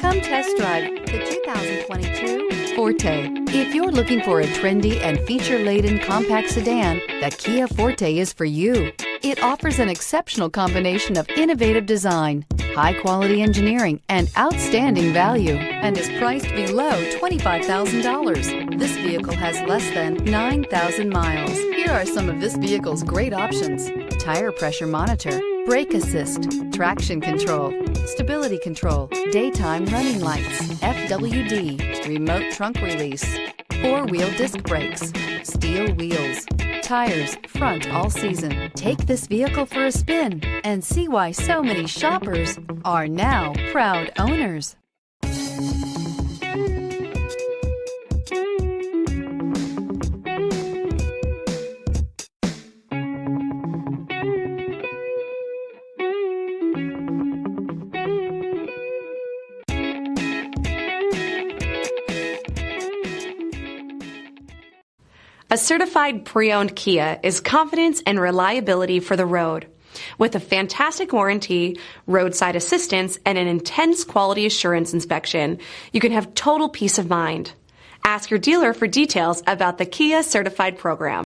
Come test drive the 2022 Forte. If you're looking for a trendy and feature-laden compact sedan, the Kia Forte is for you. It offers an exceptional combination of innovative design, high-quality engineering, and outstanding value, and is priced below $25,000. This vehicle has less than 9,000 miles. Here are some of this vehicle's great options: tire pressure monitor, brake assist, traction control, stability control, daytime running lights, FWD, remote trunk release, four-wheel disc brakes, steel wheels, tires front all season. Take this vehicle for a spin and see why so many shoppers are now proud owners. A certified pre-owned Kia is confidence and reliability for the road. With a fantastic warranty, roadside assistance, and an intense quality assurance inspection, you can have total peace of mind. Ask your dealer for details about the Kia Certified program.